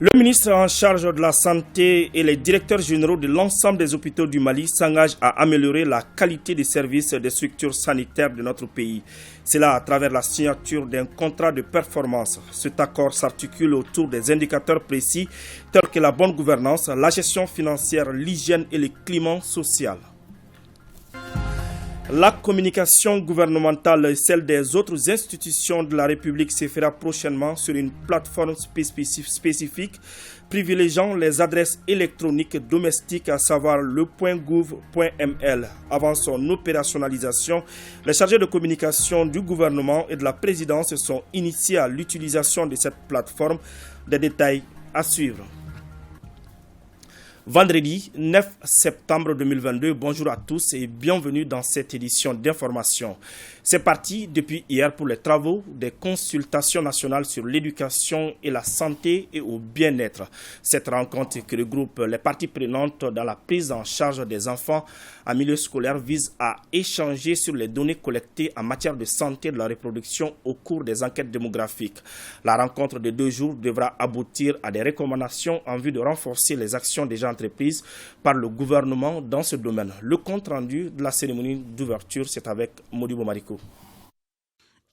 Le ministre en charge de la Santé et les directeurs généraux de l'ensemble des hôpitaux du Mali s'engagent à améliorer la qualité des services des structures sanitaires de notre pays. C'est là à travers la signature d'un contrat de performance. Cet accord s'articule autour des indicateurs précis tels que la bonne gouvernance, la gestion financière, l'hygiène et le climat social. La communication gouvernementale et celle des autres institutions de la République se fera prochainement sur une plateforme spécifique privilégiant les adresses électroniques domestiques, à savoir le .gouv.ml. Avant son opérationnalisation, les chargés de communication du gouvernement et de la présidence sont initiés à l'utilisation de cette plateforme. Des détails à suivre. Vendredi 9 septembre 2022, bonjour à tous et bienvenue dans cette édition d'information. C'est parti depuis hier pour les travaux des consultations nationales sur l'éducation et la santé et au bien-être. Cette rencontre qui regroupe les parties prenantes dans la prise en charge des enfants en milieu scolaire vise à échanger sur les données collectées en matière de santé et de la reproduction au cours des enquêtes démographiques. La rencontre de 2 jours devra aboutir à des recommandations en vue de renforcer les actions déjà entreprises par le gouvernement dans ce domaine. Le compte rendu de la cérémonie d'ouverture, c'est avec Modibo Mariko.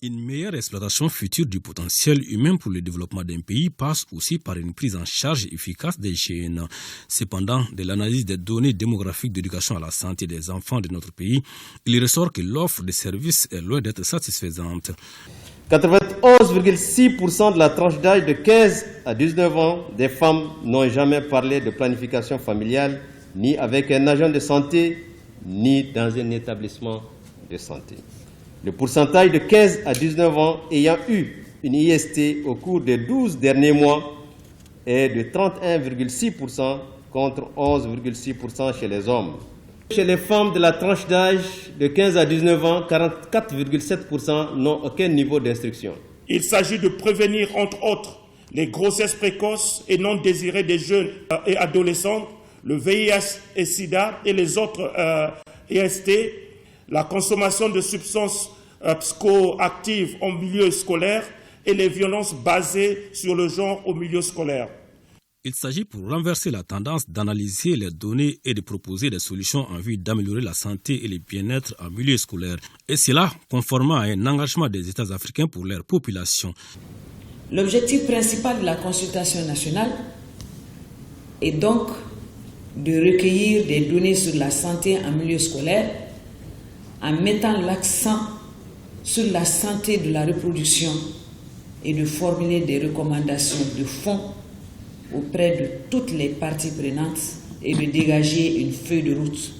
Une meilleure exploitation future du potentiel humain pour le développement d'un pays passe aussi par une prise en charge efficace des jeunes. Cependant, de l'analyse des données démographiques d'éducation à la santé des enfants de notre pays, il ressort que l'offre de services est loin d'être satisfaisante. 91,6% de la tranche d'âge de 15 à 19 ans des femmes n'ont jamais parlé de planification familiale, ni avec un agent de santé, ni dans un établissement de santé. Le pourcentage de 15 à 19 ans ayant eu une IST au cours des 12 derniers mois est de 31,6% contre 11,6% chez les hommes. Chez les femmes de la tranche d'âge de 15 à 19 ans, 44,7% n'ont aucun niveau d'instruction. Il s'agit de prévenir, entre autres, les grossesses précoces et non désirées des jeunes et adolescents, le VIH et SIDA et les autres IST, la consommation de substances psychoactives en milieu scolaire et les violences basées sur le genre au milieu scolaire. Il s'agit pour renverser la tendance d'analyser les données et de proposer des solutions en vue d'améliorer la santé et le bien-être en milieu scolaire. Et cela conformément à un engagement des États africains pour leur population. L'objectif principal de la consultation nationale est donc de recueillir des données sur la santé en milieu scolaire en mettant l'accent sur la santé de la reproduction et de formuler des recommandations de fond auprès de toutes les parties prenantes et de dégager une feuille de route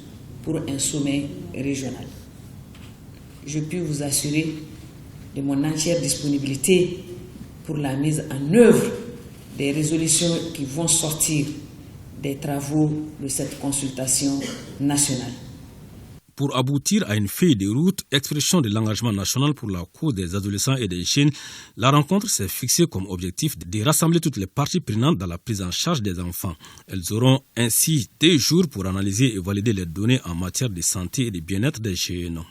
pour un sommet régional. Je puis vous assurer de mon entière disponibilité pour la mise en œuvre des résolutions qui vont sortir des travaux de cette consultation nationale. Pour aboutir à une feuille de route, expression de l'engagement national pour la cause des adolescents et des jeunes, la rencontre s'est fixée comme objectif de rassembler toutes les parties prenantes dans la prise en charge des enfants. Elles auront ainsi 2 jours pour analyser et valider les données en matière de santé et de bien-être des jeunes.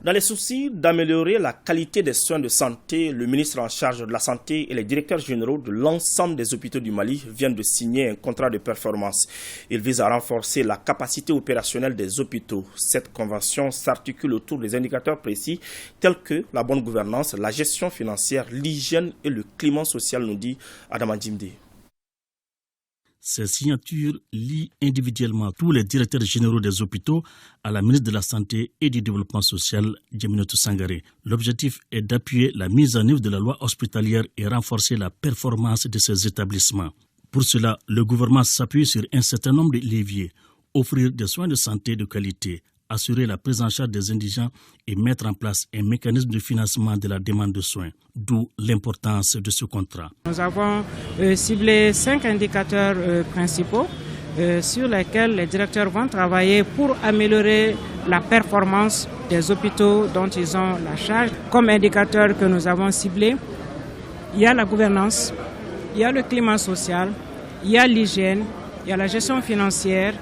Dans les soucis d'améliorer la qualité des soins de santé, le ministre en charge de la Santé et les directeurs généraux de l'ensemble des hôpitaux du Mali viennent de signer un contrat de performance. Il vise à renforcer la capacité opérationnelle des hôpitaux. Cette convention s'articule autour des indicateurs précis tels que la bonne gouvernance, la gestion financière, l'hygiène et le climat social, nous dit Adama Djimde. Ces signatures lient individuellement tous les directeurs généraux des hôpitaux à la ministre de la Santé et du Développement social, Djaminotou Sangaré. L'objectif est d'appuyer la mise en œuvre de la loi hospitalière et renforcer la performance de ces établissements. Pour cela, le gouvernement s'appuie sur un certain nombre de leviers, offrir des soins de santé de qualité, assurer la prise en charge des indigents et mettre en place un mécanisme de financement de la demande de soins, d'où l'importance de ce contrat. Nous avons ciblé 5 indicateurs principaux sur lesquels les directeurs vont travailler pour améliorer la performance des hôpitaux dont ils ont la charge. Comme indicateur que nous avons ciblé, il y a la gouvernance, il y a le climat social, il y a l'hygiène, il y a la gestion financière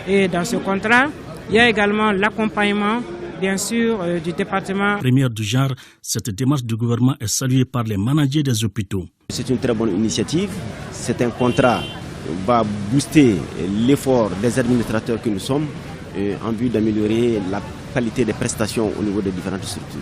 et dans ce contrat, il y a également l'accompagnement, bien sûr, du département. Première du genre, cette démarche du gouvernement est saluée par les managers des hôpitaux. C'est une très bonne initiative. C'est un contrat qui va booster l'effort des administrateurs que nous sommes en vue d'améliorer la qualité des prestations au niveau des différentes structures.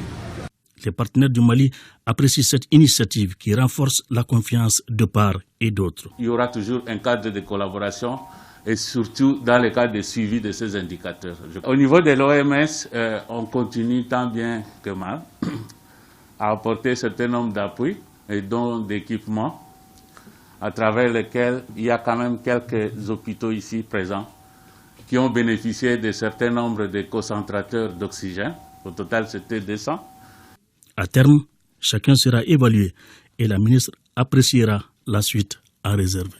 Les partenaires du Mali apprécient cette initiative qui renforce la confiance de part et d'autre. Il y aura toujours un cadre de collaboration et surtout dans le cadre de suivi de ces indicateurs. Au niveau de l'OMS, on continue tant bien que mal à apporter un certain nombre d'appuis et dons d'équipements à travers lesquels il y a quand même quelques hôpitaux ici présents qui ont bénéficié de certains nombres de concentrateurs d'oxygène. Au total, c'était 200. À terme, chacun sera évalué et la ministre appréciera la suite à réserver.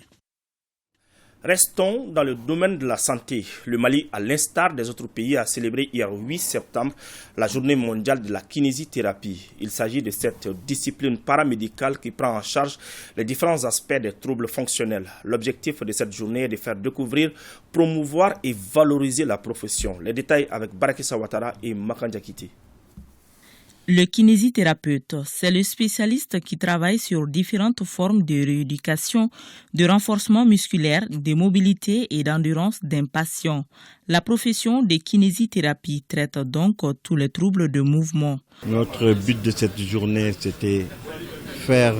Restons dans le domaine de la santé. Le Mali, à l'instar des autres pays, a célébré hier 8 septembre la journée mondiale de la kinésithérapie. Il s'agit de cette discipline paramédicale qui prend en charge les différents aspects des troubles fonctionnels. L'objectif de cette journée est de faire découvrir, promouvoir et valoriser la profession. Les détails avec Barakissa Ouattara et Makanja Kiti. Le kinésithérapeute, c'est le spécialiste qui travaille sur différentes formes de rééducation, de renforcement musculaire, de mobilité et d'endurance d'un patient. La profession de kinésithérapie traite donc tous les troubles de mouvement. Notre but de cette journée, c'était faire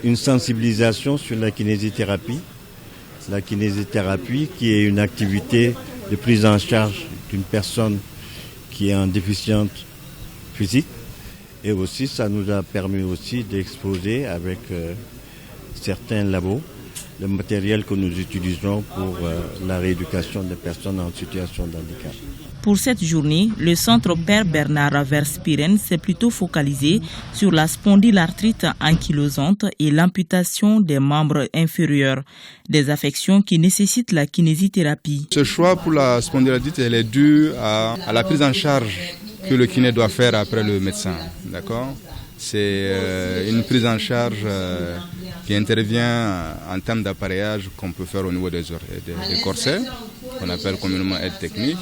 une sensibilisation sur la kinésithérapie. La kinésithérapie qui est une activité de prise en charge d'une personne qui est en déficience physique, et aussi ça nous a permis aussi d'exposer avec certains labos le matériel que nous utilisons pour la rééducation des personnes en situation de handicap. Pour cette journée, le centre Père Bernard Verspiren s'est plutôt focalisé sur la spondylarthrite ankylosante et l'amputation des membres inférieurs, des affections qui nécessitent la kinésithérapie. Ce choix pour la spondylarthrite elle est dû à la prise en charge que le kiné doit faire après le médecin, d'accord ? C'est une prise en charge qui intervient en termes d'appareillage qu'on peut faire au niveau des corsets, qu'on appelle communément aide technique,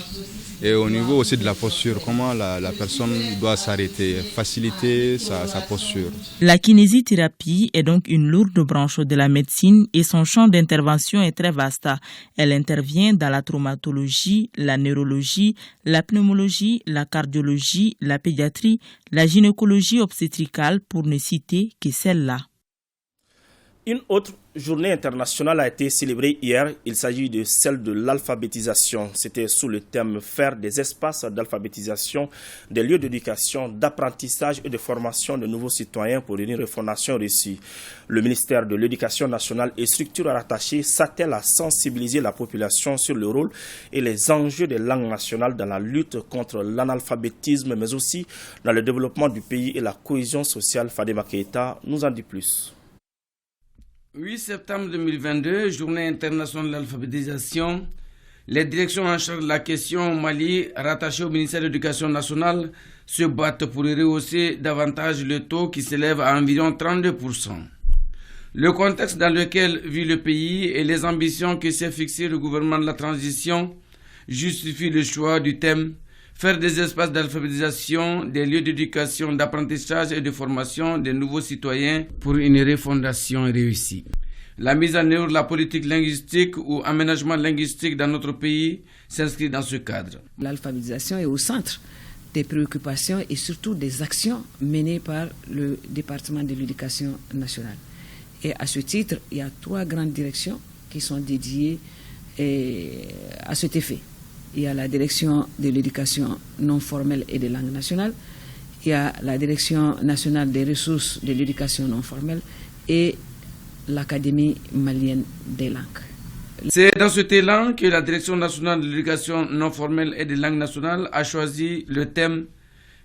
et au niveau aussi de la posture, comment la personne doit s'arrêter, faciliter sa posture. La kinésithérapie est donc une lourde branche de la médecine et son champ d'intervention est très vaste. Elle intervient dans la traumatologie, la neurologie, la pneumologie, la cardiologie, la pédiatrie, la gynécologie obstétricale pour ne citer que celle-là. Une autre journée internationale a été célébrée hier. Il s'agit de celle de l'alphabétisation. C'était sous le thème « Faire des espaces d'alphabétisation, des lieux d'éducation, d'apprentissage et de formation de nouveaux citoyens pour une refondation réussie ». Le ministère de l'Éducation nationale et structures rattachées s'attelle à sensibiliser la population sur le rôle et les enjeux des langues nationales dans la lutte contre l'analphabétisme, mais aussi dans le développement du pays et la cohésion sociale. Fadema Keita nous en dit plus. 8 septembre 2022, journée internationale de l'alphabétisation. Les directions en charge de la question au Mali, rattachées au ministère de l'Éducation nationale, se battent pour rehausser davantage le taux qui s'élève à environ 32%. Le contexte dans lequel vit le pays et les ambitions que s'est fixé le gouvernement de la transition justifient le choix du thème « Faire des espaces d'alphabétisation, des lieux d'éducation, d'apprentissage et de formation des nouveaux citoyens pour une refondation réussie ». La mise en œuvre de la politique linguistique ou aménagement linguistique dans notre pays s'inscrit dans ce cadre. L'alphabétisation est au centre des préoccupations et surtout des actions menées par le département de l'Éducation nationale. Et à ce titre, il y a 3 grandes directions qui sont dédiées à cet effet. Il y a la direction de l'éducation non formelle et des langues nationales, il y a la direction nationale des ressources de l'éducation non formelle et l'Académie malienne des langues. C'est dans cet élan que la direction nationale de l'éducation non formelle et des langues nationales a choisi le thème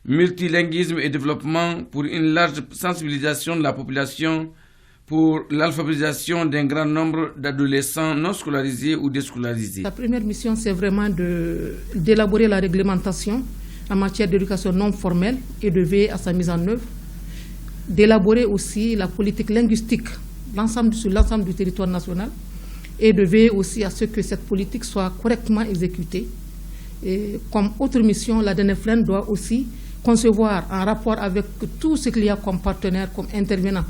multilinguisme et développement pour une large sensibilisation de la population pour l'alphabétisation d'un grand nombre d'adolescents non scolarisés ou déscolarisés. La première mission, c'est vraiment d'élaborer la réglementation en matière d'éducation non formelle et de veiller à sa mise en œuvre, d'élaborer aussi la politique linguistique sur l'ensemble du territoire national et de veiller aussi à ce que cette politique soit correctement exécutée. Et comme autre mission, la DNFLN doit aussi concevoir en rapport avec tout ce qu'il y a comme partenaire, comme intervenant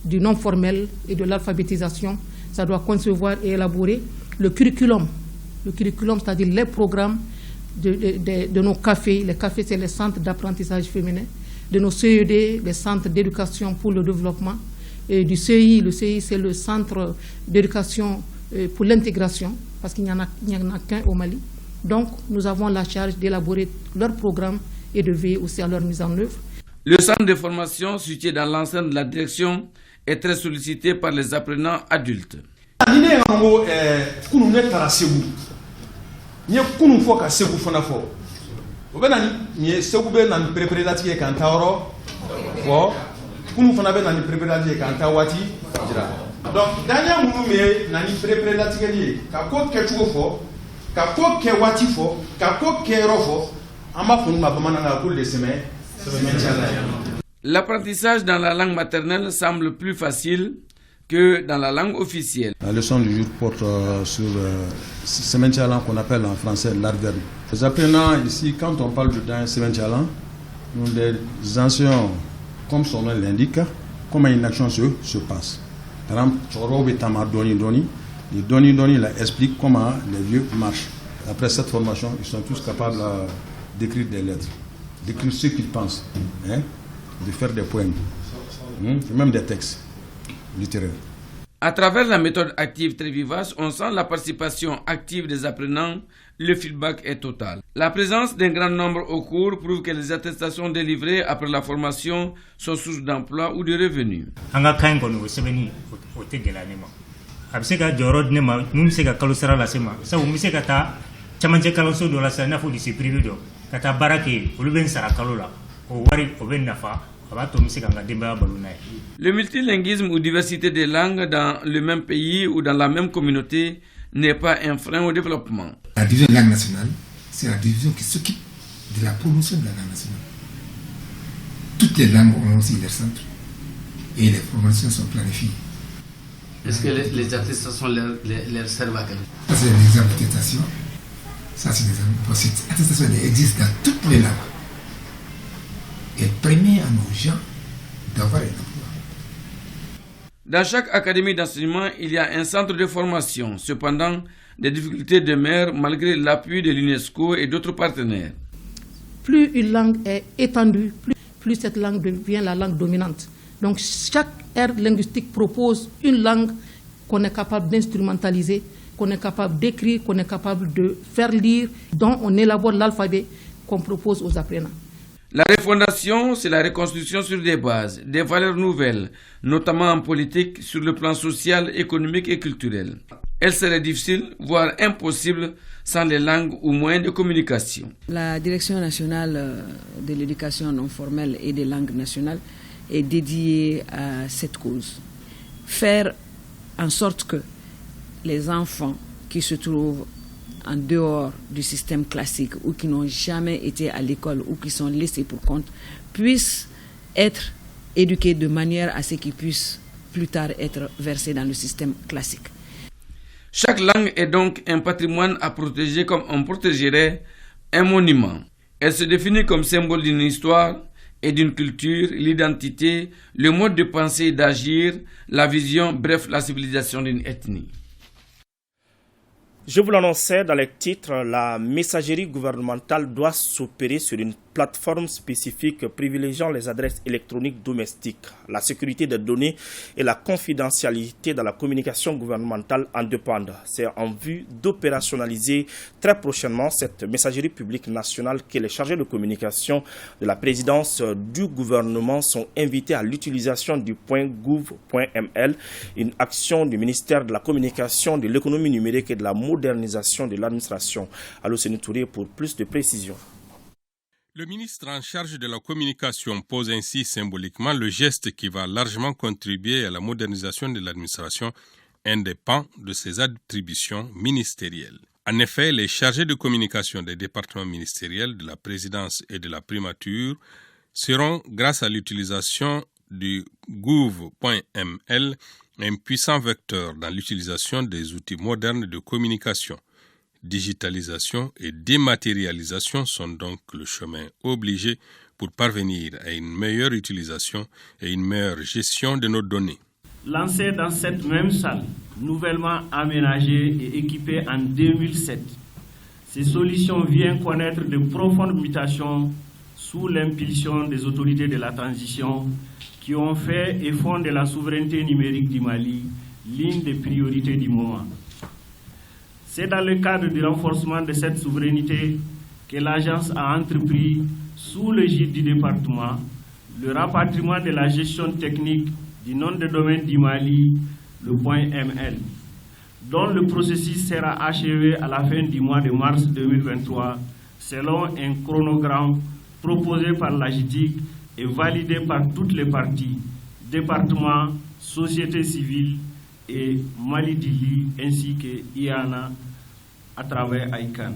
du non formel et de l'alphabétisation. Ça doit concevoir et élaborer le curriculum. Le curriculum, c'est-à-dire les programmes de nos cafés. Les cafés, c'est les centres d'apprentissage féminin. De nos CED, les centres d'éducation pour le développement. Et du CEI, le CEI, c'est le centre d'éducation pour l'intégration, parce qu'il n'y en a qu'un au Mali. Donc, nous avons la charge d'élaborer leurs programmes et de veiller aussi à leur mise en œuvre. Le centre de formation situé dans l'enceinte de la direction est très sollicité par les apprenants adultes. Donc, dernier mouvement, nani préparatif ka ko kechugo fo, ka ko ke wati fo, ka ko ke rofo, ama funu ma bamananga pour les semaines. L'apprentissage dans la langue maternelle semble plus facile que dans la langue officielle. La leçon du jour porte sur Sementchalan qu'on appelle en français l'Arverbe. Les apprenants ici, quand on parle de Sementchalan, des anciens, comme son nom l'indique, comment une action se passe. Par exemple, les Doni là, expliquent comment les vieux marchent. Après cette formation, ils sont tous capables d'écrire des lettres, d'écrire ce qu'ils pensent, de faire des poèmes, même des textes littéraires. À travers la méthode active très vivace, on sent la participation active des apprenants. Le feedback est total. La présence d'un grand nombre au cours prouve que les attestations délivrées après la formation sont source d'emploi ou de revenus. Le multilinguisme ou diversité des langues dans le même pays ou dans la même communauté n'est pas un frein au développement. La division de la langue nationale, c'est la division qui s'occupe de la promotion de la langue nationale. Toutes les langues ont aussi leur centre et les formations sont planifiées. Est-ce que les attestations leur servent à quelque chose? Ça, c'est l'exemple d'attestation. Ça, c'est l'exemple. Cette attestation existe dans toutes les langues. Elle permet à nos gens d'avoir un emploi. Dans chaque académie d'enseignement, il y a un centre de formation. Cependant, des difficultés demeurent malgré l'appui de l'UNESCO et d'autres partenaires. Plus une langue est étendue, plus cette langue devient la langue dominante. Donc chaque aire linguistique propose une langue qu'on est capable d'instrumentaliser, qu'on est capable d'écrire, qu'on est capable de faire lire, dont on élabore l'alphabet qu'on propose aux apprenants. La refondation, c'est la reconstruction sur des bases, des valeurs nouvelles, notamment en politique, sur le plan social, économique et culturel. Elle serait difficile, voire impossible, sans les langues ou moyens de communication. La Direction nationale de l'éducation non formelle et des langues nationales est dédiée à cette cause. Faire en sorte que les enfants qui se trouvent en dehors du système classique ou qui n'ont jamais été à l'école ou qui sont laissés pour compte puissent être éduqués de manière à ce qu'ils puissent plus tard être versés dans le système classique. Chaque langue est donc un patrimoine à protéger comme on protégerait un monument. Elle se définit comme symbole d'une histoire et d'une culture, l'identité, le mode de penser et d'agir, la vision, bref, la civilisation d'une ethnie. Je vous l'annonçais dans les titres, la messagerie gouvernementale doit s'opérer sur une plateforme spécifique privilégiant les adresses électroniques domestiques. La sécurité des données et la confidentialité dans la communication gouvernementale en dépendent. C'est en vue d'opérationnaliser très prochainement cette messagerie publique nationale que les chargés de communication de la présidence du gouvernement sont invités à l'utilisation du .gouv.ml, une action du ministère de la Communication, de l'économie numérique et de la modernisation de l'administration. Allô, Sénou Touré pour plus de précisions. Le ministre en charge de la communication pose ainsi symboliquement le geste qui va largement contribuer à la modernisation de l'administration, un des pans de ses attributions ministérielles. En effet, les chargés de communication des départements ministériels, de la présidence et de la primature seront, grâce à l'utilisation du gouv.ml, un puissant vecteur dans l'utilisation des outils modernes de communication. Digitalisation et dématérialisation sont donc le chemin obligé pour parvenir à une meilleure utilisation et une meilleure gestion de nos données. lancé dans cette même salle, nouvellement aménagée et équipée en 2007. Ces solutions viennent connaître de profondes mutations sous l'impulsion des autorités de la transition qui ont fait et font de la souveraineté numérique du Mali l'une des priorités du moment. C'est dans le cadre du renforcement de cette souveraineté que l'agence a entrepris, sous l'égide du département, le rapatriement de la gestion technique du nom de domaine du Mali, le .ml, dont le processus sera achevé à la fin du mois de mars 2023, selon un chronogramme proposé par l'AGITIC et validé par toutes les parties, départements, société civile et Mali-Dili, ainsi que IANA à travers ICANN.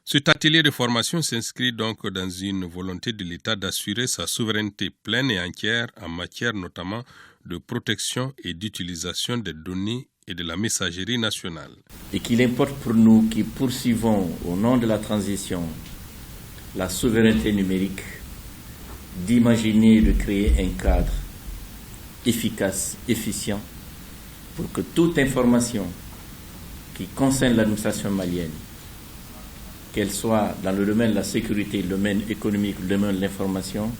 Cet atelier de formation s'inscrit donc dans une volonté de l'État d'assurer sa souveraineté pleine et entière en matière notamment de protection et d'utilisation des données et de la messagerie nationale. Et qu'il importe pour nous qui poursuivons au nom de la transition la souveraineté numérique d'imaginer et de créer un cadre efficace, efficient pour que toute information qui concerne l'administration malienne, qu'elle soit dans le domaine de la sécurité, le domaine économique, le domaine de l'information,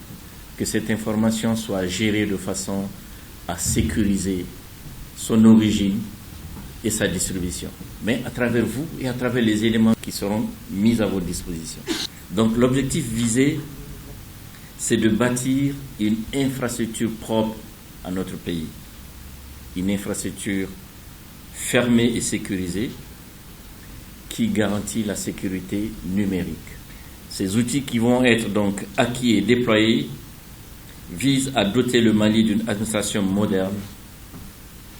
que cette information soit gérée de façon à sécuriser son origine et sa distribution, mais à travers vous et à travers les éléments qui seront mis à votre disposition. Donc l'objectif visé, c'est de bâtir une infrastructure propre à notre pays, une infrastructure fermée et sécurisée qui garantit la sécurité numérique. Ces outils qui vont être donc acquis et déployés visent à doter le Mali d'une administration moderne,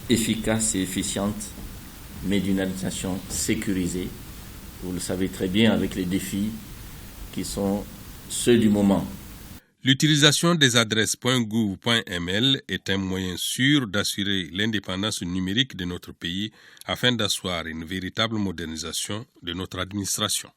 efficace et efficiente, mais d'une administration sécurisée. Vous le savez très bien avec les défis qui sont ceux du moment. L'utilisation des adresses .gouv.ml est un moyen sûr d'assurer l'indépendance numérique de notre pays afin d'asseoir une véritable modernisation de notre administration.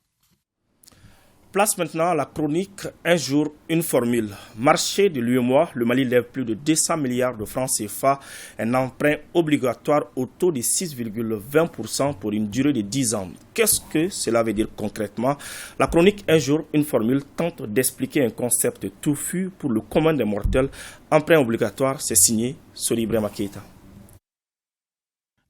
Place maintenant à la chronique Un jour, une formule. Marché de l'UEMOA, le Mali lève plus de 200 milliards de francs CFA, un emprunt obligatoire au taux de 6,20% pour une durée de 10 ans. Qu'est-ce que cela veut dire concrètement? La chronique Un jour, une formule tente d'expliquer un concept touffu pour le commun des mortels. Emprunt obligatoire, c'est signé Solibrema Keita.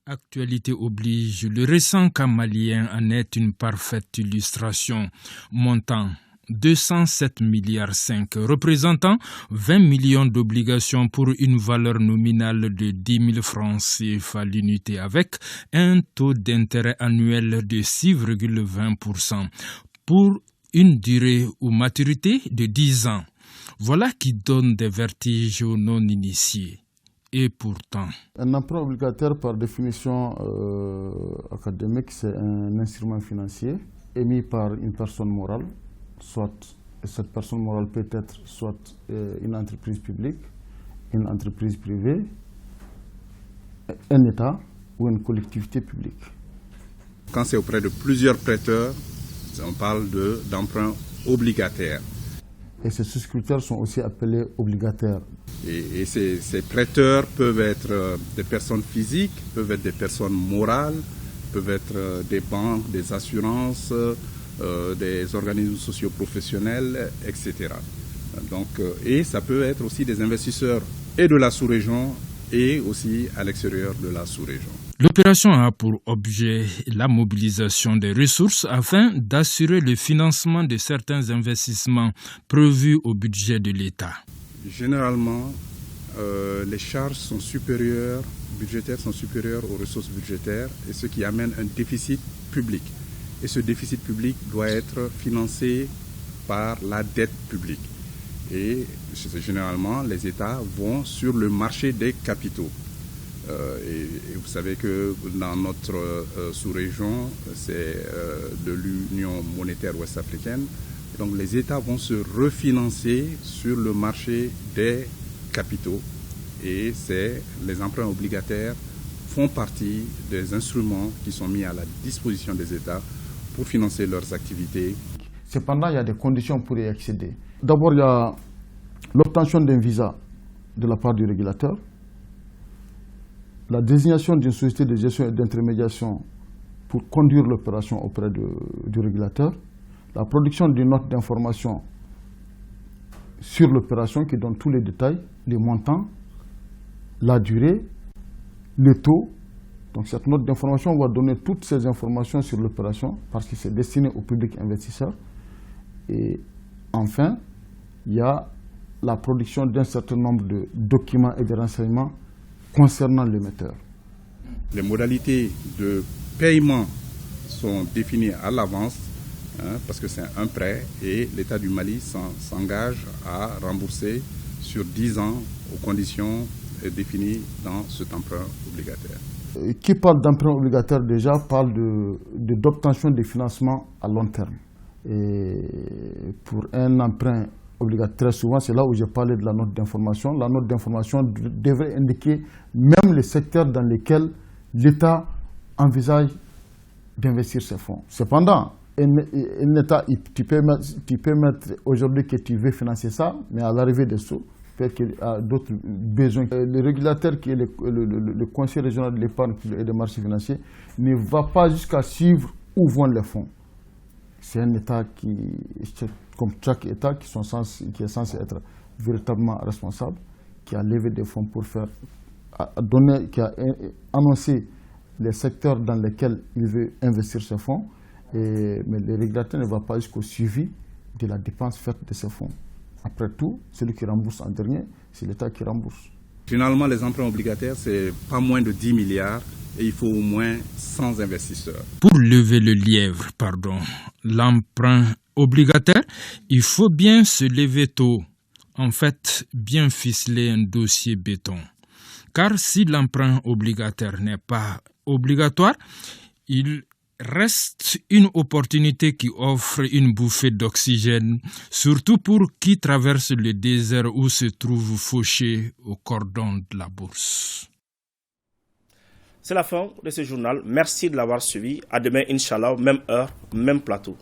Actualité oblige, le récent cas malien en est une parfaite illustration. Montant 207 milliards 5, représentant 20 millions d'obligations pour une valeur nominale de 10 000 francs CFA l'unité avec un taux d'intérêt annuel de 6,20% pour une durée ou maturité de 10 ans. Voilà qui donne des vertiges aux non-initiés. Et pourtant, un emprunt obligataire, par définition académique, c'est un instrument financier émis par une personne morale, soit cette personne morale peut être soit une entreprise publique, une entreprise privée, un État ou une collectivité publique. Quand c'est auprès de plusieurs prêteurs, on parle d'emprunt obligataire. Et ces souscripteurs sont aussi appelés obligataires. Et ces prêteurs peuvent être des personnes physiques, peuvent être des personnes morales, peuvent être des banques, des assurances, des organismes socio-professionnels, etc. Donc, et ça peut être aussi des investisseurs et de la sous-région et aussi à l'extérieur de la sous-région. L'opération a pour objet la mobilisation des ressources afin d'assurer le financement de certains investissements prévus au budget de l'État. Généralement, les charges budgétaires sont supérieures aux ressources budgétaires, et ce qui amène un déficit public. Et ce déficit public doit être financé par la dette publique. Et généralement, les États vont sur le marché des capitaux. Et vous savez que dans notre sous-région, c'est de l'Union monétaire ouest-africaine. Donc les États vont se refinancer sur le marché des capitaux. Et les emprunts obligataires font partie des instruments qui sont mis à la disposition des États pour financer leurs activités. Cependant, il y a des conditions pour y accéder. D'abord, il y a l'obtention d'un visa de la part du régulateur. la désignation d'une société de gestion et d'intermédiation pour conduire l'opération auprès du régulateur, la production d'une note d'information sur l'opération qui donne tous les détails, les montants, la durée, le taux. Donc cette note d'information va donner toutes ces informations sur l'opération parce que c'est destiné au public investisseur. Et enfin, il y a la production d'un certain nombre de documents et de renseignements concernant l'émetteur. Les modalités de paiement sont définies à l'avance parce que c'est un prêt et l'État du Mali s'engage à rembourser sur 10 ans aux conditions définies dans cet emprunt obligataire. Qui parle d'emprunt obligataire déjà parle d'obtention des financements à long terme. Et pour un emprunt obligataire, très souvent, c'est là où j'ai parlé de la note d'information. La note d'information devrait indiquer même les secteurs dans lesquels l'État envisage d'investir ses fonds. Cependant, un État, tu peux mettre aujourd'hui que tu veux financer ça, mais à l'arrivée des sous, peut-être qu'il a d'autres besoins. Le régulateur qui est le conseil régional de l'épargne et des marchés financiers ne va pas jusqu'à suivre où vont les fonds. C'est un État qui, comme chaque État, qui est censé être véritablement responsable, qui a levé des fonds pour qui a annoncé les secteurs dans lesquels il veut investir ses fonds. Mais le régulateur ne va pas jusqu'au suivi de la dépense faite de ces fonds. Après tout, celui qui rembourse en dernier, c'est l'État qui rembourse. Finalement, les emprunts obligataires, c'est pas moins de 10 milliards et il faut au moins 100 investisseurs. Pour lever le lièvre, l'emprunt obligataire, il faut bien se lever tôt. En fait, bien ficeler un dossier béton. Car si l'emprunt obligataire n'est pas obligatoire, il reste une opportunité qui offre une bouffée d'oxygène, surtout pour qui traverse le désert où se trouve fauché au cordon de la bourse. C'est la fin de ce journal. Merci de l'avoir suivi. À demain, Inch'Allah, même heure, même plateau.